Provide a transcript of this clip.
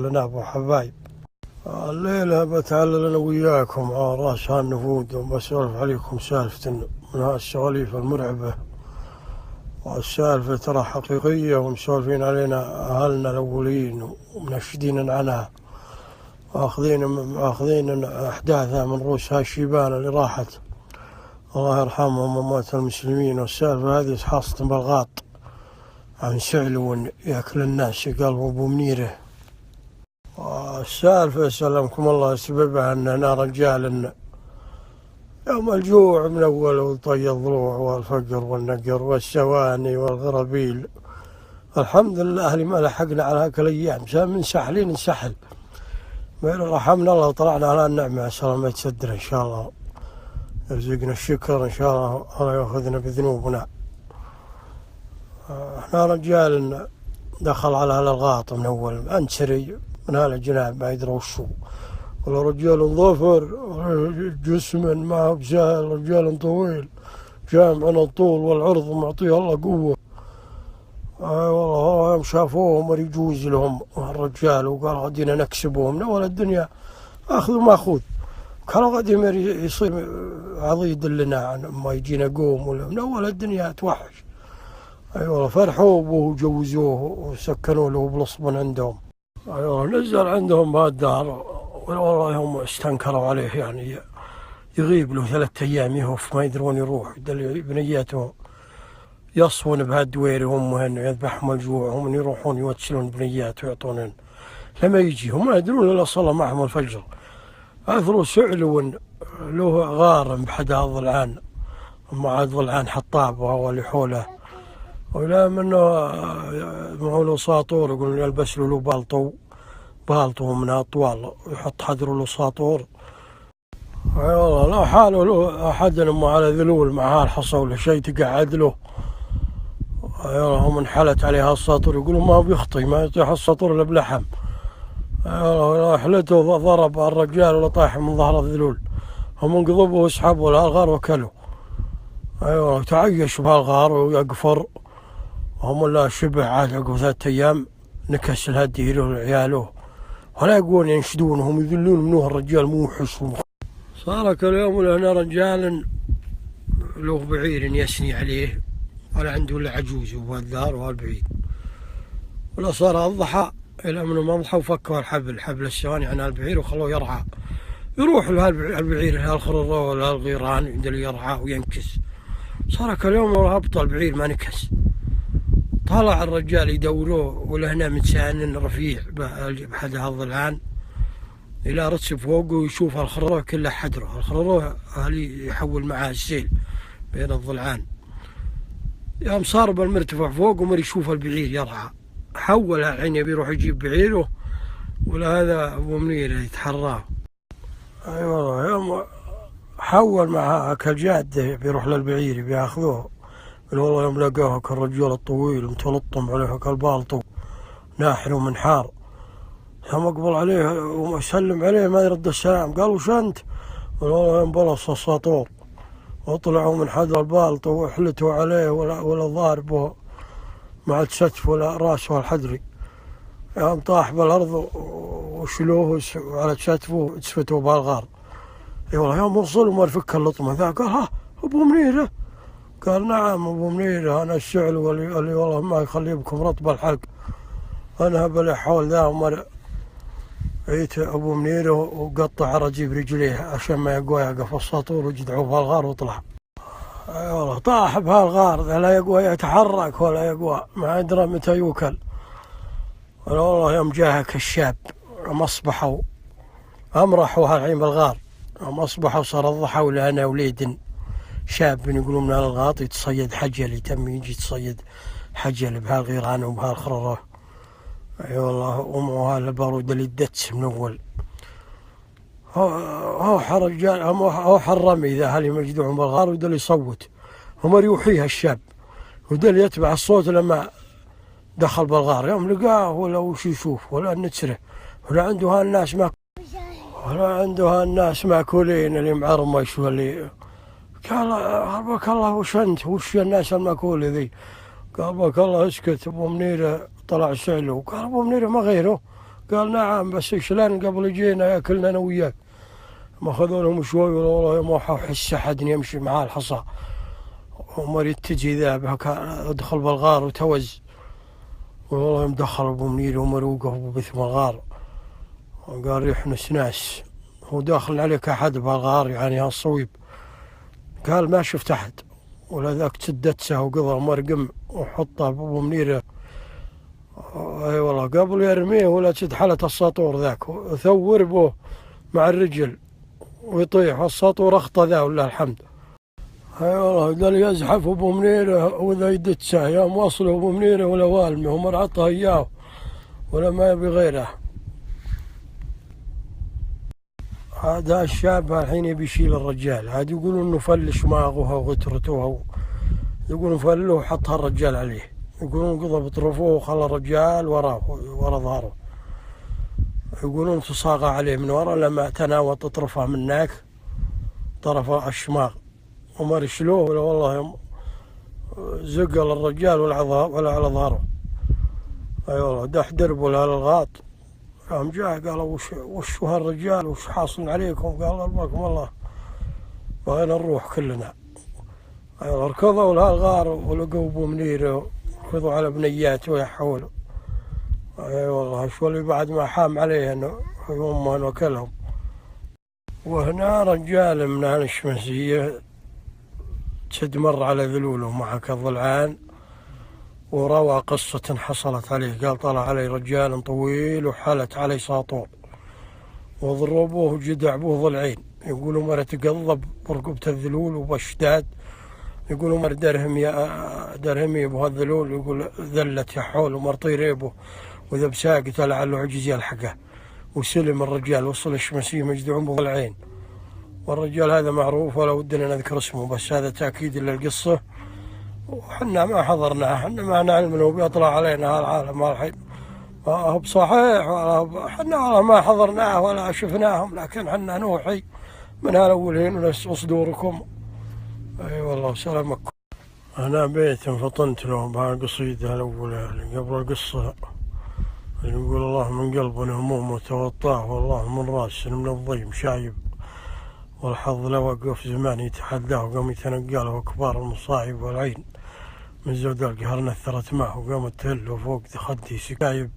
لنا أبو حبايب. الليلة بتعلل أنا وياكم على راس هالنفود وبسولف عليكم سالفة من هالسواليف المرعبة، والسالفة ترى حقيقية ومسولفين علينا أهلنا الأولين ومنشدين عنها وآخذين أحداثها من رؤوس هالشيبان اللي راحت الله يرحمهم وموت المسلمين. والسالفة هذه حاصة بالغاط عن سعلو يأكل الناس قلبه أبو منيره. والسالفة سلمكم الله سببها أننا رجال يوم الجوع من أول وطي الضلوع والفقر والنقر والسواني والغرابيل، الحمد لله اللي ما لحقنا على هاك الأيام من ساحلين نسحل رحمنا الله وطلعنا على النعمة. سلامة صدر إن شاء الله يرزقنا الشكر إن شاء الله الله يأخذنا بذنوبنا. احنا رجال دخل على الغاط من أول أنسري من هالجناب ما يدري وشو، ولا رجال ظفر جسم ما هو بسهل، رجال طويل جامعنا الطول والعرض معطيه الله قوة. والله يوم شافوهم ويجوز لهم الرجال وقال غادينا نكسبهم ولا الدنيا أخذ وماخوذ، كانوا غادي يصير عضيد لنا عن ما يجينا قوم ولا الدنيا توحش. أي والله فرحوا به وجوزوه وسكنوا له بلصبن عندهم. أي والله نزل عندهم بهالدار، والله هم استنكروا عليه يعني يغيب له 3 أيام يهف ما يدرون يروح، بنياتهم يصون بهالدوير وهم يذبحهم الجوع هم يروحون يوتسلون بنيات ويعطونهم لما يجي هم ما يدرون إلا صلى معهم الفجر. أثروا سعلو له غارم بحد الضلعان مع ضلعان حطاب وهو اللي حوله، ولا منه معه له ساطور يقولون يلبس له بالطو من أطوال ويحط حذره له ساطور. أي والله لا حاله له أحد ما على ذلول مع هالحصى ولا شيء تقعد له. أي والله هم انحلت عليها الساطور يقولون ما بيخطي ما يطيح الساطور إلا بلحم. أي والله حلته ضرب الرجال ولا طاح من ظهر الذلول، هم انقضبوا واسحبوا الغار وكلوا. أي والله تعيش بهالغار ويقفر هم لا شبه عاد عقب 3 أيام نكس الهدير وعياله ولا يقولون ينشدونهم يذلون منوه الرجال موحش. صار كل يوم لنا رجال له بعير يسني عليه ولا عنده الا عجوز وهالدار وهالبعيد، ولا صار الضحى الى من المضحى وفكوا حبل السواني عن البعير وخلوه يرعى، يروح البعير هالخرره ولا الغيران يدل يرعى وينكس. صار كل يوم هبط البعير ما نكس، طلع الرجال يدوروه ولهنا متسان رفيع بحد هالضلعان إلى رتب فوقه ويشوف الخرروه كلها حدره، الخرروه هالي يحول معها السيل بين الضلعان. يوم صار بالمرتفع فوق ومر يشوف البعير يرعى، حول الحين يبي يروح يجيب بعيره ولا هذا أبو منير يتحراه. أي والله يوم حول مع كالجاد بيروح للبعير بياخذوه، والله يوم لقوه كالرجال الطويل متلطم عليه كالبالطو ناحر ومنحار، يوم اقبل عليه وسلم عليه ما يرد السلام قال وش انت؟ والله يوم بلص الساطور وطلعوا من حد البالطو وحلتوا عليه ولا ضاربه مع ستف ولا راسه الحدري، يوم طاح بالارض وشلوه على ستفه وتسفتوا بهالغار. اي والله يوم وصل وما فك اللطمه ذا قال ها ابو منيره؟ قال نعم ابو منيره انا السعل اللي والله ما يخلي بكم رطب الحلق، انا بلا حول ذا ومر عيت ابو منيره وقطع رجيب رجليه عشان ما يقوى يقف الساطور وجدعوه بهالغار وطلع. اي والله طاح بهالغار لا يقوى يتحرك ولا يقوى ما ادرى متى يوكل. والله يوم جاهك الشاب اصبحوا امرحوا هالحين بالغار، يوم اصبحوا صار الضحى ولا انا وليد شاب يقولون من الغاط يتصيد حجل، يتم يجي يتصيد حجل بهالغيران وبهالخرره. اي والله امه هالبارود اللي دتس من اول هو رجال هو حرمي اذا هالي مجدوع بالغار ودل يصوت ومر يوحيها الشاب ودل يتبع الصوت لما دخل بالغار. يوم لقاه ولا وش يشوف ولا نتسره ولا عنده هالناس ماكولين اللي معرمش واللي قال بك الله وش انت وش الناس الماكوله ذي؟ قال بك الله اسكت ابو منيره طلع سعله. قال ابو منيره ما غيره؟ قال نعم بس شلون قبل جينا ياكلنا انا وياك. ما خذوا لهم شوي والله ما احس احد يمشي معاه الحصى ومريض تجي ذا ادخل بالغار وتوز والله يوم دخل ابو منير ومروقه وبثم الغار قال ريح نسناس هو داخل عليك احد بالغار يعني هالصويب. قال ما شفت احد ولا ذاك تدتسه وقضى مرقم وحطه ابو منير. اي والله قبل يرميه ولا تدحلة السطور ذاك وثور بوه مع الرجل ويطيح السطور اخطى ذا ولا الحمد. اي والله قال يزحف ابو منيره واذا يدتسه يا موصله ابو منيره ولا والمه ومر عطه اياه ولا ما يبي غيره. هذا الشاب الحين يبي يشيل الرجال هذا يقولون انه فلش ماغوها وغترتوها يقولون فلوه وحطها الرجال عليه يقولون قضى بطرفوه وخلى الرجال وراه ورا ظهره يقولون تصاغى عليه من ورا لما تناوت اطرفه من هناك طرف الشماغ وما رشلوه ولا والله زقل الرجال ولا على ظهره. اي والله دح دربه للغاط قام جاء قالوا وش هالرجال وش حاصل عليكم؟ قال ربكم الله بغينا نروح كلنا. ايوه ركضوا لهالغار ولقوا ابو منير ركضوا على بنياته ويحولوا. اي والله شو اللي بعد ما حام عليه انه يوم انه كلهم. وهنا رجال من الشمسية تدمر على ذلوله مع كالضلعان وروى قصة حصلت عليه. قال طلع علي رجال طويل وحالت علي ساطور وضربوه وجدعبوه ضلعين. يقولوا مرة تقلب برقبة الذلول وبشداد يقولوا مر درهمي ابو هالذلول يقول ذلت يا حول ومرطي ريبه واذا بساقته لعله عجز يلحقه وسلم الرجال وصل الشمسية مجدعون بضلعين. والرجال هذا معروف ولا ودنا نذكر اسمه بس هذا تأكيد للقصة وحنا ما حضرناه حنا ما نعلم انه بيطلع علينا هالعالم الحين هو بصحيح حنا ما حضرناه ولا شفناهم لكن حنا نوحي من هالاولين ونسع صدوركم. اي والله سلامكم. انا بيت فطنت لهم بهالقصيدة الاولى قبل القصة اللي يقول الله من قلبنا هموم وتوطاه والله من راس من الضيم شايب والحظ لو وقف زمان يتحداه وقام يتنقاله كبار المصايب والعين من زود القهر نثرت معه وقامت تهله فوق خدي سكايب